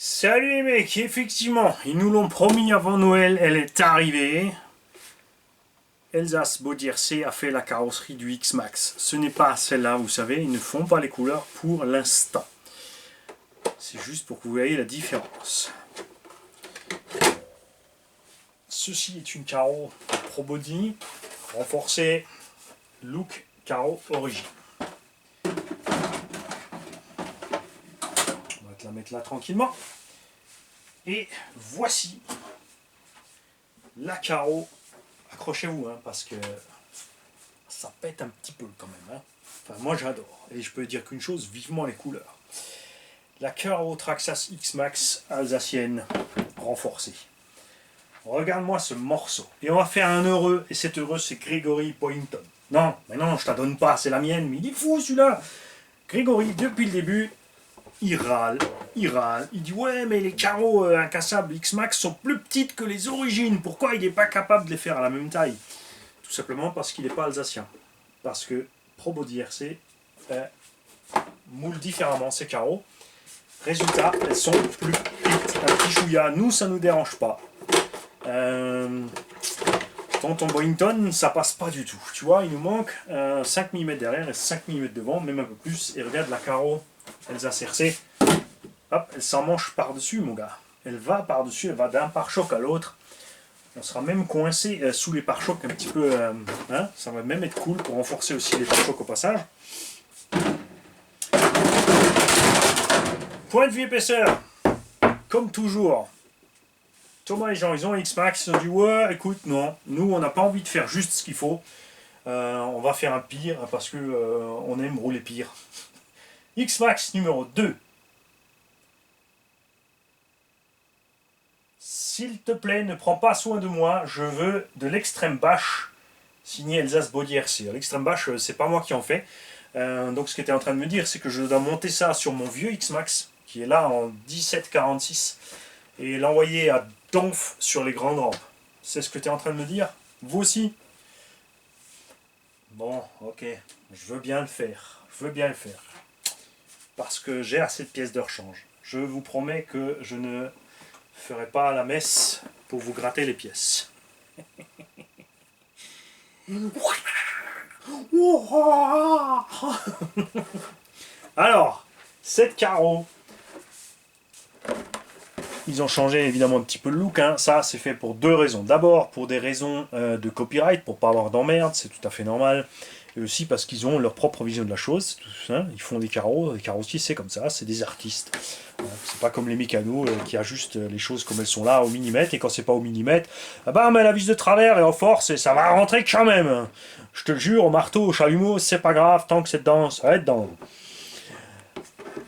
Salut les mecs, effectivement, ils nous l'ont promis avant Noël, elle est arrivée. Elsace Baudier-C a fait la carrosserie du X-Max. Ce n'est pas celle-là, vous savez, ils ne font pas les couleurs pour l'instant. C'est juste pour que vous voyez la différence. Ceci est une carreau Pro Body, renforcée, look carreau origine. On va te la mettre là tranquillement. Et voici la carreau. Accrochez-vous, hein, parce que ça pète un petit peu quand même. Hein. Enfin, moi j'adore. Et je peux dire qu'une chose, vivement les couleurs. La carreau Traxxas X-Max alsacienne renforcée. Regarde-moi ce morceau. Et on va faire un heureux. Et cet heureux, c'est Grégory Poynton. Non, mais non, je ne te la donne pas, c'est la mienne. Mais il est fou celui-là. Grégory, depuis le début, il râle. Il dit ouais, mais les carreaux incassables X-Max sont plus petites que les origines. Pourquoi il n'est pas capable de les faire à la même taille? Tout simplement parce qu'il n'est pas alsacien. Parce que Pro Body RC moule différemment ses carreaux. Résultat, elles sont plus petites. Un petit chouïa, nous ça ne nous dérange pas. Ton Boyington, ça passe pas du tout. Tu vois, il nous manque 5 mm derrière et 5 mm devant, même un peu plus. Et regarde la carreau Elsace RC. Hop, elle s'en mange par-dessus, mon gars. Elle va par-dessus, elle va d'un pare-choc à l'autre. On sera même coincé sous les pare-chocs un petit peu. Hein, ça va même être cool pour renforcer aussi les pare-chocs au passage. Point de vue épaisseur, comme toujours. Thomas et Jean, ils ont X-Max, ils ont dit ouais, écoute, non, nous on n'a pas envie de faire juste ce qu'il faut. On va faire un pire parce que on aime rouler pire. X-Max numéro 2. S'il te plaît, ne prends pas soin de moi, je veux de l'extrême bâche signé Elsace Baudier RC. L'extrême bâche, c'est pas moi qui en fais. Donc ce qu'il était en train de me dire, c'est que je dois monter ça sur mon vieux X-Max, qui est là en 1746, et l'envoyer à Donf sur les grandes rampes. C'est ce que tu es en train de me dire? Vous aussi? Bon, ok, je veux bien le faire. Je veux bien le faire. Parce que j'ai assez de pièces de rechange. Je vous promets que je ne ferai pas la messe pour vous gratter les pièces. Alors, cette carreau, ils ont changé évidemment un petit peu le look. Hein. Ça, c'est fait pour deux raisons. D'abord, pour des raisons de copyright, pour pas avoir d'emmerde, c'est tout à fait normal. Et aussi parce qu'ils ont leur propre vision de la chose. Hein. Ils font des carrossiers, c'est comme ça, c'est des artistes. C'est pas comme les mécanos qui ajustent les choses comme elles sont là au millimètre. Et quand c'est pas au millimètre, bah on met la vis de travers et en force et ça va rentrer quand même. Je te le jure, au marteau, au chalumeau, c'est pas grave, tant que c'est dedans, ça va être dedans.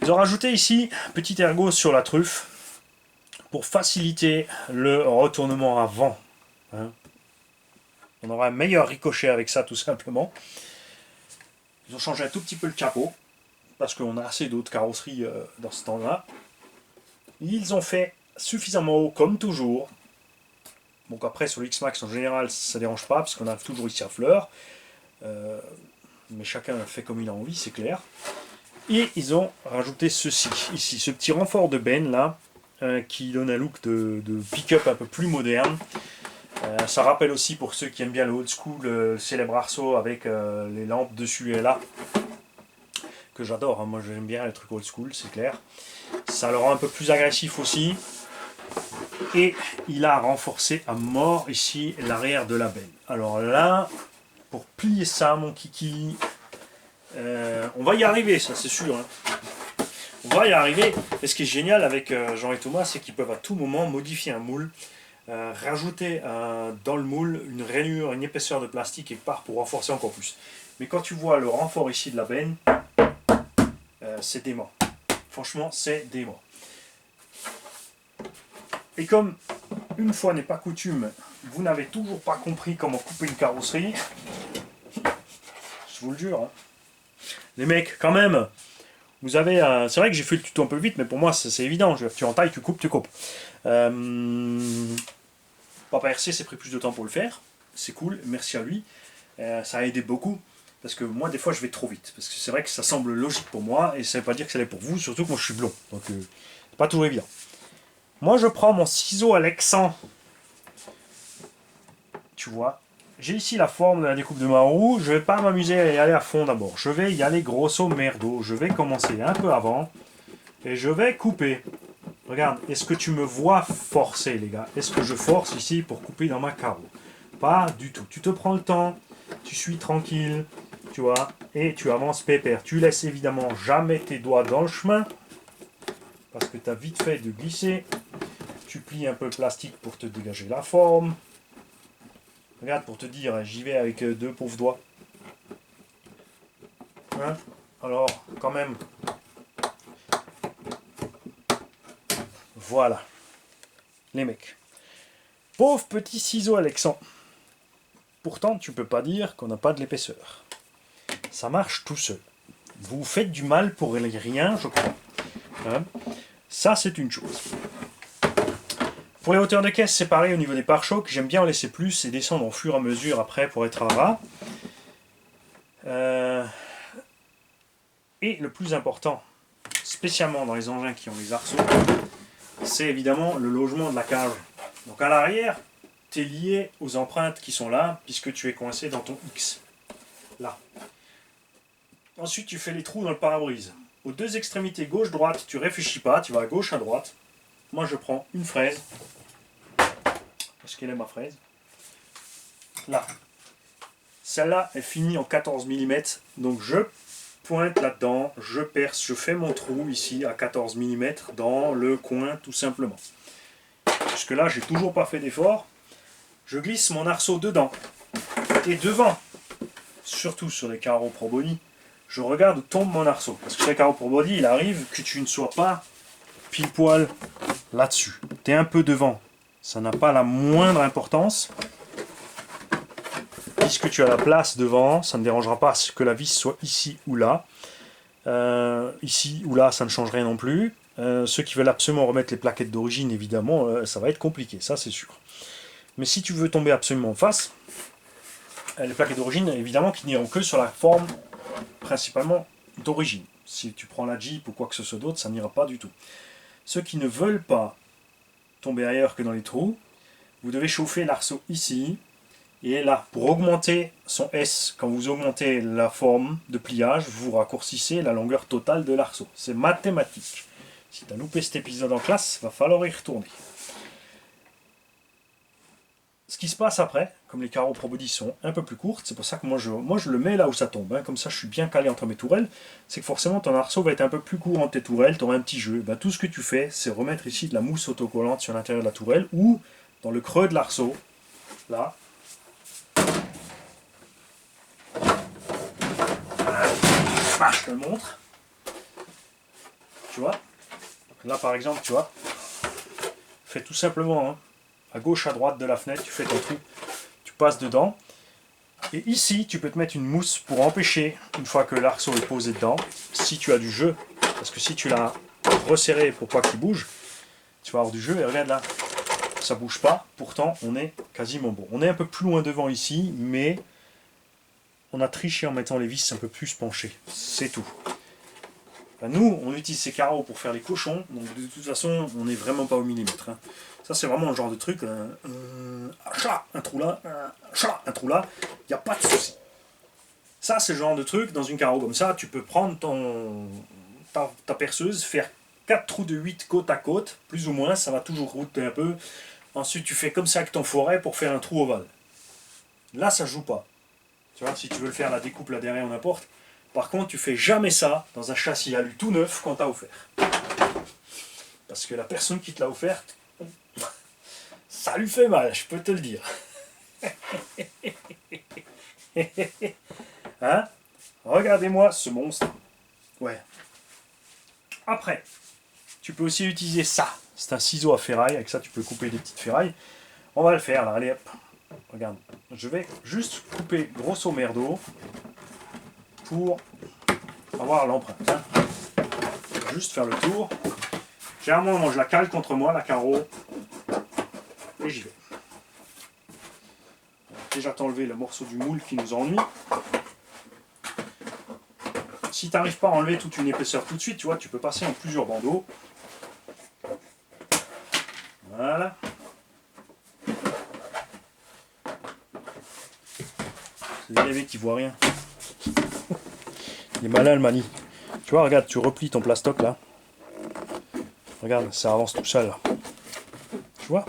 Ils ont rajouté ici petit ergot sur la truffe pour faciliter le retournement avant. Hein. On aura un meilleur ricochet avec ça tout simplement. Ils ont changé un tout petit peu le capot parce qu'on a assez d'autres carrosseries dans ce temps-là. Ils ont fait suffisamment haut comme toujours. Donc après sur le X-Max en général ça ne dérange pas parce qu'on arrive toujours ici à fleur. Mais chacun fait comme il a envie, c'est clair. Et ils ont rajouté ceci ici, ce petit renfort de benne là qui donne un look de pick-up un peu plus moderne. Ça rappelle aussi pour ceux qui aiment bien le old school, le célèbre arceau avec les lampes dessus et là, que j'adore, hein. Moi j'aime bien les trucs old school, c'est clair. Ça le rend un peu plus agressif aussi. Et il a renforcé à mort ici l'arrière de la benne. Alors là, pour plier ça mon kiki, on va y arriver, ça c'est sûr. Hein. On va y arriver. Et ce qui est génial avec Jean et Thomas, c'est qu'ils peuvent à tout moment modifier un moule. Rajouter dans le moule une rainure, une épaisseur de plastique quelque part pour renforcer encore plus. Mais quand tu vois le renfort ici de la benne, c'est dément. Franchement, c'est dément. Et comme, une fois n'est pas coutume, vous n'avez toujours pas compris comment couper une carrosserie, je vous le jure. Hein. Les mecs, quand même, vous avez... c'est vrai que j'ai fait le tuto un peu vite, mais pour moi, c'est évident. Tu entailles, tu coupes, tu coupes. Papa RC s'est pris plus de temps pour le faire, c'est cool, merci à lui, ça a aidé beaucoup, parce que moi des fois je vais trop vite, parce que c'est vrai que ça semble logique pour moi, et ça ne veut pas dire que ça l'est pour vous, surtout que moi je suis blond, donc c'est pas toujours évident. Moi, je prends mon ciseau Alexan. Tu vois, j'ai ici la forme de la découpe de ma roue. Je vais pas m'amuser à y aller à fond d'abord. Je vais y aller grosso merdo. Je vais commencer un peu avant et je vais couper. Regarde, est-ce que tu me vois forcer, les gars? Est-ce que je force ici pour couper dans ma carreau? Pas du tout. Tu te prends le temps, tu suis tranquille, tu vois, et tu avances pépère. Tu laisses évidemment jamais tes doigts dans le chemin, parce que tu as vite fait de glisser. Tu plies un peu le plastique pour te dégager la forme. Regarde, pour te dire, j'y vais avec deux pauvres doigts. Hein? Alors, quand même. Voilà. Les mecs. Pauvre petit ciseau Alexandre. Pourtant, tu peux pas dire qu'on n'a pas de l'épaisseur. Ça marche tout seul. Vous faites du mal pour rien, je crois. Hein? Ça, c'est une chose. Pour les hauteurs de caisse, c'est pareil au niveau des pare-chocs. J'aime bien en laisser plus et descendre au fur et à mesure après pour être à ras. Et le plus important, spécialement dans les engins qui ont les arceaux, c'est évidemment le logement de la cage. Donc à l'arrière, tu es lié aux empreintes qui sont là, puisque tu es coincé dans ton X. Là. Ensuite, tu fais les trous dans le pare-brise. Aux deux extrémités gauche-droite, tu réfléchis pas, tu vas à gauche, à droite. Moi, je prends une fraise. Parce qu'elle est ma fraise. Là. Celle-là est finie en 14 mm. Donc je pointe là-dedans, je perce, je fais mon trou ici à 14 mm dans le coin tout simplement. Jusque là, j'ai toujours pas fait d'effort. Je glisse mon arceau dedans. Et devant, surtout sur les carreaux Pro Body, je regarde où tombe mon arceau. Parce que sur les carreaux Pro Body, il arrive que tu ne sois pas pile poil là-dessus. Tu es un peu devant. Ça n'a pas la moindre importance. Puisque tu as la place devant, ça ne dérangera pas que la vis soit ici ou là. Ici ou là, ça ne change rien non plus. Ceux qui veulent absolument remettre les plaquettes d'origine, évidemment, ça va être compliqué, ça c'est sûr. Mais si tu veux tomber absolument en face, les plaquettes d'origine, évidemment, qui n'iront que sur la forme principalement d'origine. Si tu prends la Jeep ou quoi que ce soit d'autre, ça n'ira pas du tout. Ceux qui ne veulent pas tomber ailleurs que dans les trous, vous devez chauffer l'arceau ici. Et là, pour augmenter son S, quand vous augmentez la forme de pliage, vous raccourcissez la longueur totale de l'arceau. C'est mathématique. Si tu as loupé cet épisode en classe, il va falloir y retourner. Ce qui se passe après, comme les carreaux Pro Body sont un peu plus courtes, c'est pour ça que moi je le mets là où ça tombe. Hein, comme ça, je suis bien calé entre mes tourelles. C'est que forcément, ton arceau va être un peu plus court entre tes tourelles. Tu auras un petit jeu. Ben, tout ce que tu fais, c'est remettre ici de la mousse autocollante sur l'intérieur de la tourelle ou dans le creux de l'arceau. Là. Je te le montre. Tu vois? Là par exemple, tu vois, fais tout simplement hein, à gauche, à droite de la fenêtre, tu fais ton trou, tu passes dedans. Et ici, tu peux te mettre une mousse pour empêcher, une fois que l'arceau est posé dedans, si tu as du jeu, parce que si tu l'as resserré pour pas qu'il bouge, tu vas avoir du jeu et regarde là, ça bouge pas, pourtant on est quasiment bon. On est un peu plus loin devant ici, mais on a triché en mettant les vis un peu plus penchées, c'est tout. Enfin, nous, on utilise ces carreaux pour faire les cochons, donc de toute façon, on n'est vraiment pas au millimètre. Hein. Ça, c'est vraiment le genre de truc, un trou là, un trou là, il n'y a pas de souci. Ça, c'est le genre de truc, dans une carreau comme ça, tu peux prendre ta perceuse, faire 4 trous de 8 côte à côte, plus ou moins, ça va toujours router un peu. Ensuite, tu fais comme ça avec ton forêt pour faire un trou ovale. Là, ça ne joue pas. Tu vois, si tu veux le faire la découpe là derrière ou n'importe. Par contre, tu fais jamais ça dans un châssis alu tout neuf qu'on t'a offert. Parce que la personne qui te l'a offert, ça lui fait mal, je peux te le dire. Hein? Regardez-moi ce monstre. Ouais. Après, tu peux aussi utiliser ça. C'est un ciseau à ferraille. Avec ça, tu peux couper des petites ferrailles. On va le faire là. Allez hop. Regarde. Je vais juste couper grosso merdo pour avoir l'empreinte. Hein. Juste faire le tour. Généralement, moi je la cale contre moi, la carreau. Et j'y vais. Déjà t'enlever le morceau du moule qui nous ennuie. Si tu n'arrives pas à enlever toute une épaisseur tout de suite, tu vois, tu peux passer en plusieurs bandeaux. Voilà. C'est des bébés qui voient rien. Il est malin le mani. Tu vois, regarde, tu replies ton plastoc là. Regarde, ça avance tout seul. Là. Tu vois?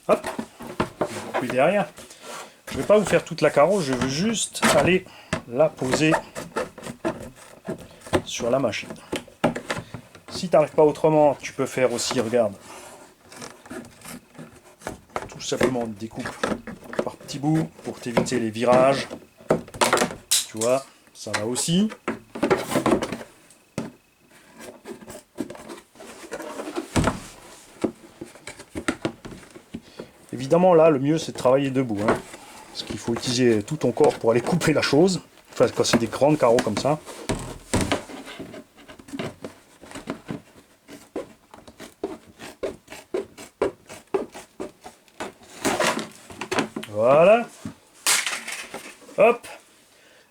Hop. Puis derrière. Je vais pas vous faire toute la carreau, je veux juste aller la poser sur la machine. Si tu n'arrives pas autrement, tu peux faire aussi, regarde, tout simplement découpe par petits bouts pour t'éviter les virages. Tu vois, ça va aussi. Évidemment, là, le mieux, c'est de travailler debout. Hein, parce qu'il faut utiliser tout ton corps pour aller couper la chose. Enfin, quand c'est des grandes carreaux comme ça. Voilà. Hop.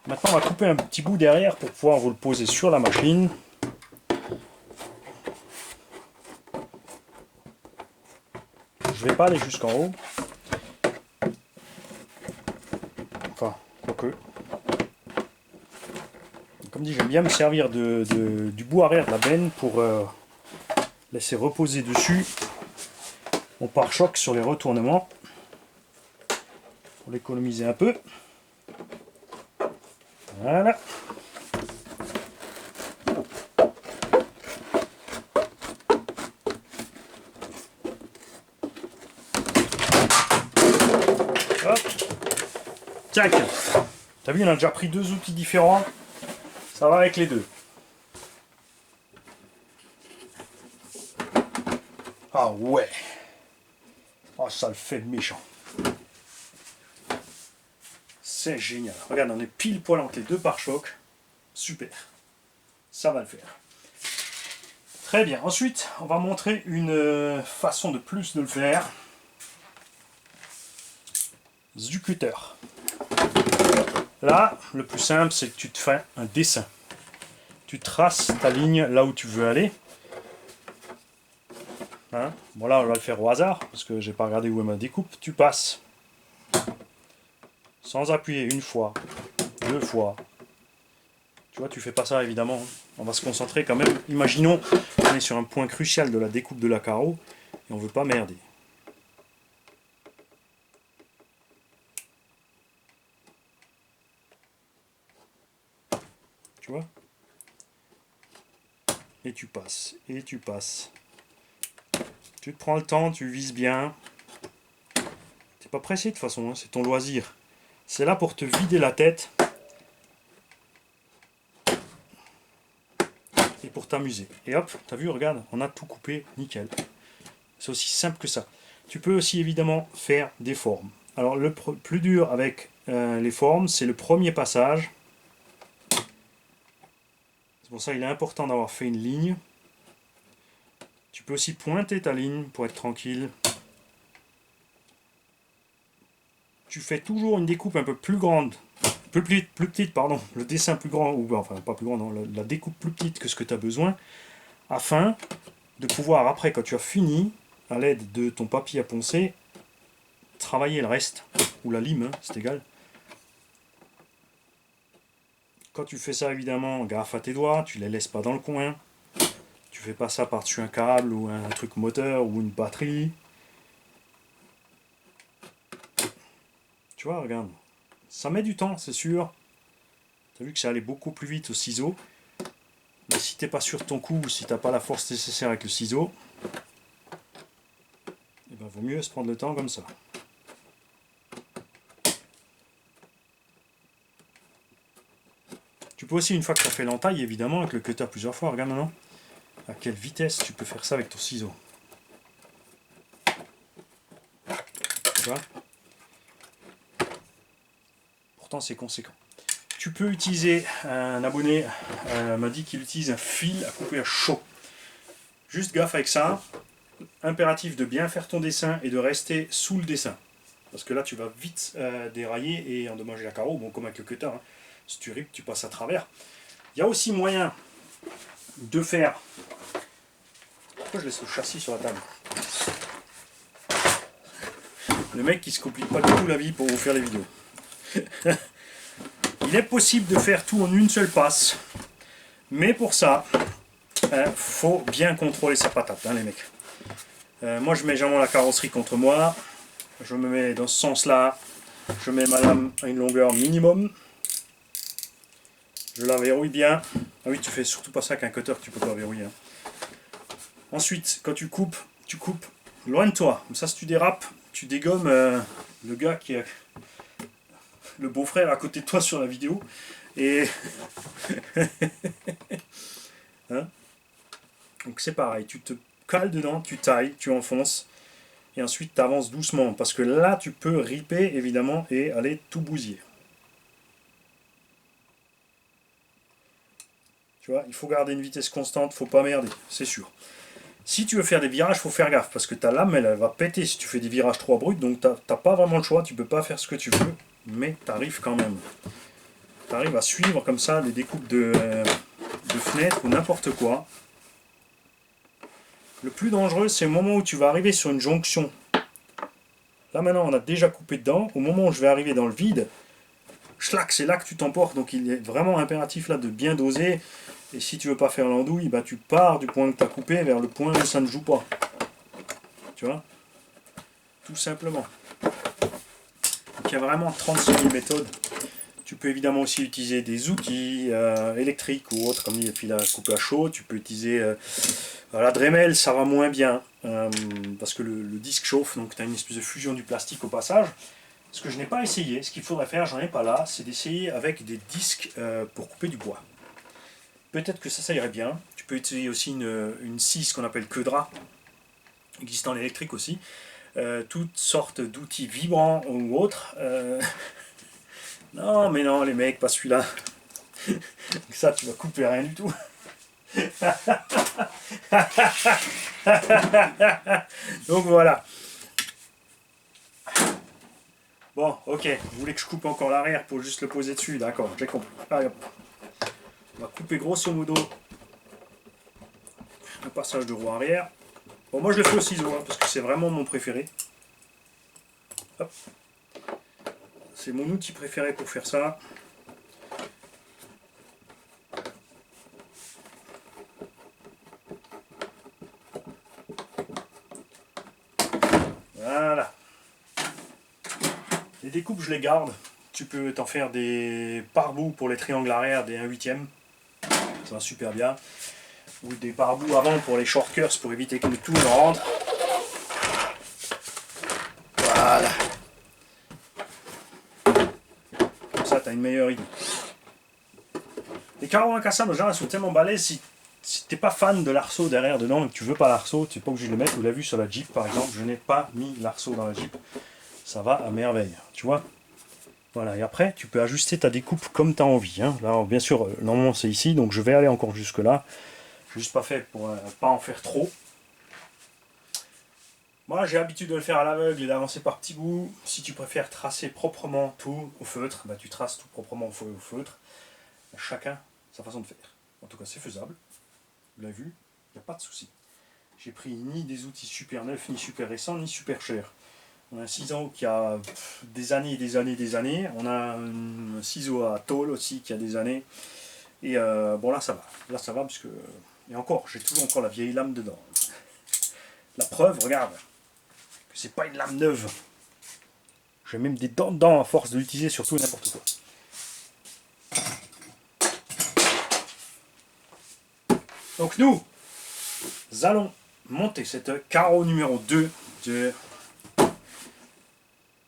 Maintenant, on va couper un petit bout derrière pour pouvoir vous le poser sur la machine. Je vais pas aller jusqu'en haut. Enfin, quoique. Comme dit, j'aime bien me servir du bout arrière de la benne pour laisser reposer dessus mon pare-choc sur les retournements. Pour l'économiser un peu. Voilà. Hop. Tac. T'as vu, on a déjà pris deux outils différents. Ça va avec les deux. Ah ouais. Oh, ça le fait méchant. C'est génial. Regarde, on est pile poil entre les deux pare-chocs. Super. Ça va le faire. Très bien. Ensuite, on va montrer une façon de plus de le faire. Du cutter. Là, le plus simple, c'est que tu te fais un dessin. Tu traces ta ligne là où tu veux aller. Hein, bon là, on va le faire au hasard, parce que j'ai pas regardé où est ma découpe. Tu passes. Sans appuyer une fois, deux fois. Tu vois, tu fais pas ça évidemment. On va se concentrer quand même. Imaginons qu'on est sur un point crucial de la découpe de la carreau et on veut pas merder. Tu vois? Et tu passes, et tu passes. Tu te prends le temps, tu vises bien. T'es pas pressé de toute façon, hein, c'est ton loisir. C'est là pour te vider la tête et pour t'amuser. Et hop, t'as vu, regarde, on a tout coupé, nickel. C'est aussi simple que ça. Tu peux aussi évidemment faire des formes. Alors le plus dur avec les formes, c'est le premier passage. C'est pour ça qu'il est important d'avoir fait une ligne. Tu peux aussi pointer ta ligne pour être tranquille. Tu fais toujours une découpe un peu plus grande, plus petite, pardon, le dessin plus grand, ou enfin pas plus grand, non, la découpe plus petite que ce que tu as besoin, afin de pouvoir après, quand tu as fini, à l'aide de ton papier à poncer, travailler le reste, ou la lime, hein, c'est égal. Quand tu fais ça, évidemment, gaffe à tes doigts, tu les laisses pas dans le coin, tu fais pas ça par-dessus un câble, ou un truc moteur, ou une batterie. Tu vois, regarde. Ça met du temps, c'est sûr. Tu as vu que ça allait beaucoup plus vite au ciseau. Mais si t'es pas sûr de ton coup, ou si t'as pas la force nécessaire avec le ciseau, eh ben, vaut mieux se prendre le temps comme ça. Tu peux aussi, une fois que tu as fait l'entaille, évidemment, avec le cutter plusieurs fois, regarde maintenant à quelle vitesse tu peux faire ça avec ton ciseau. Tu vois ? Pourtant, c'est conséquent. Tu peux utiliser, un abonné m'a dit qu'il utilise un fil à couper à chaud. Juste gaffe avec ça. Impératif de bien faire ton dessin et de rester sous le dessin. Parce que là, tu vas vite dérailler et endommager la carreau, bon, comme avec le cutter. Hein. Si tu ripes, tu passes à travers. Il y a aussi moyen de faire... Pourquoi je laisse le châssis sur la table? Le mec qui se complique pas du tout la vie pour vous faire les vidéos. Il est possible de faire tout en une seule passe. Mais pour ça, faut bien contrôler sa patate, hein, les mecs. Moi, je mets jamais la carrosserie contre moi. Je me mets dans ce sens-là. Je mets ma lame à une longueur minimum. Je la verrouille bien. Ah oui, tu fais surtout pas ça avec un cutter, tu peux pas verrouiller. Hein. Ensuite, quand tu coupes loin de toi. Comme ça, si tu dérapes, tu dégommes le gars qui est le beau-frère à côté de toi sur la vidéo. Et hein, donc c'est pareil, tu te cales dedans, tu tailles, tu enfonces. Et ensuite, tu avances doucement. Parce que là, tu peux riper, évidemment, et aller tout bousiller. Tu vois, il faut garder une vitesse constante, faut pas merder, c'est sûr. Si tu veux faire des virages, faut faire gaffe, parce que ta lame, elle va péter si tu fais des virages trop abrupts, donc t'as pas vraiment le choix, tu peux pas faire ce que tu veux, mais tu arrives quand même. Tu arrives à suivre comme ça des découpes de fenêtres ou n'importe quoi. Le plus dangereux, c'est le moment où tu vas arriver sur une jonction. Là maintenant, on a déjà coupé dedans, au moment où je vais arriver dans le vide, schlac, c'est là que tu t'emportes, donc il est vraiment impératif là de bien doser. Et si tu veux pas faire l'andouille, bah tu pars du point que tu as coupé vers le point où ça ne joue pas. Tu vois? Tout simplement. Donc il y a vraiment 36 000 méthodes. Tu peux évidemment aussi utiliser des outils électriques ou autres, comme les fils à couper à chaud. Tu peux utiliser la Dremel, ça va moins bien, parce que le disque chauffe, donc tu as une espèce de fusion du plastique au passage. Ce que je n'ai pas essayé, ce qu'il faudrait faire, j'en ai pas là, c'est d'essayer avec des disques pour couper du bois. Peut-être que ça irait bien. Tu peux utiliser aussi une scie, ce qu'on appelle queue de rat, existant en électrique aussi. Toutes sortes d'outils vibrants ou autres. Non, mais non, les mecs, pas celui-là. Ça, tu vas couper rien du tout. Donc voilà. Bon, ok. Vous voulez que je coupe encore l'arrière pour juste le poser dessus? D'accord, j'ai compris. Allez, hop. On va couper grosso modo le passage de roue arrière. Bon, moi je le fais au ciseau, hein, parce que c'est vraiment mon préféré. Hop. C'est mon outil préféré pour faire ça. Voilà. Les découpes, je les garde. Tu peux t'en faire des pare-bouts pour les triangles arrière, des 1/8. Ça va super bien. Ou des pare-bouts avant pour les shortcuts pour éviter que tout ne rentre. Voilà. Comme ça, tu as une meilleure idée. Les carreaux incassables, en général, sont tellement balèzes. Si t'es pas fan de l'arceau derrière dedans et que tu veux pas l'arceau, tu n'es pas obligé de le mettre. Vous l'avez vu sur la Jeep par exemple, je n'ai pas mis l'arceau dans la Jeep. Ça va à merveille, tu vois. Voilà, et après, tu peux ajuster ta découpe comme tu as envie. Hein. Là, bien sûr, normalement c'est ici, donc je vais aller encore jusque là. Juste pas fait pour pas en faire trop. Moi, j'ai l'habitude de le faire à l'aveugle et d'avancer par petits bouts. Si tu préfères tracer proprement tout au feutre, bah, tu traces tout proprement au feutre. Chacun sa façon de faire. En tout cas, c'est faisable. Vous l'avez vu, il n'y a pas de souci. J'ai pris ni des outils super neufs, ni super récents, ni super chers. On a un ciseau qui a des années et des années et des années. On a un ciseau à tôle aussi qui a des années. Et bon, là ça va. Là ça va parce que... Et encore, j'ai toujours encore la vieille lame dedans. La preuve, regarde, que c'est pas une lame neuve. J'ai même des dents dedans à force de l'utiliser sur tout et n'importe quoi. Donc nous allons monter cette carreau numéro 2 de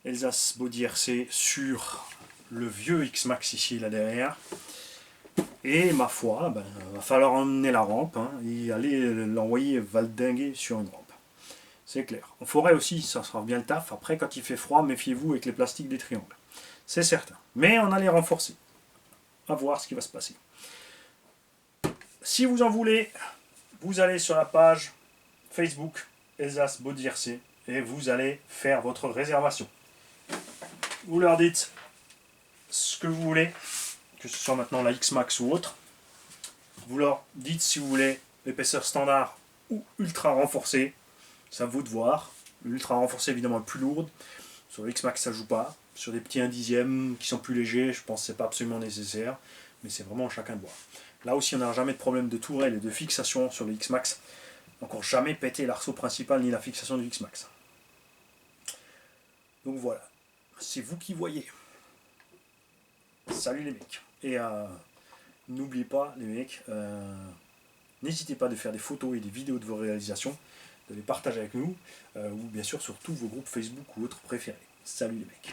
Elsace Body RC sur le vieux X-Max ici, là derrière. Et ma foi, ben, va falloir emmener la rampe hein, et aller l'envoyer valdinguer sur une rampe. C'est clair. En forêt aussi, ça sera bien le taf. Après, quand il fait froid, méfiez-vous avec les plastiques des triangles. C'est certain. Mais on a les renforcer. À voir ce qui va se passer. Si vous en voulez, vous allez sur la page Facebook Elsace Body RC et vous allez faire votre réservation. vous leur dites ce que vous voulez, que ce soit maintenant la X-Max ou autre. Vous leur dites si vous voulez l'épaisseur standard ou ultra renforcée. C'est à vous de voir. L'ultra renforcée évidemment est plus lourde. Sur le X-Max ça joue pas. Sur des petits 1 dixième qui sont plus légers, je pense que c'est pas absolument nécessaire. Mais c'est vraiment chacun de voir. Là aussi on n'a jamais de problème de tourelle et de fixation sur le X-Max. Encore jamais pété l'arceau principal ni la fixation du X-Max. Donc voilà. C'est vous qui voyez. Salut les mecs. Et n'oubliez pas les mecs, n'hésitez pas de faire des photos et des vidéos de vos réalisations, de les partager avec nous, ou bien sûr sur tous vos groupes Facebook ou autres préférés. Salut les mecs.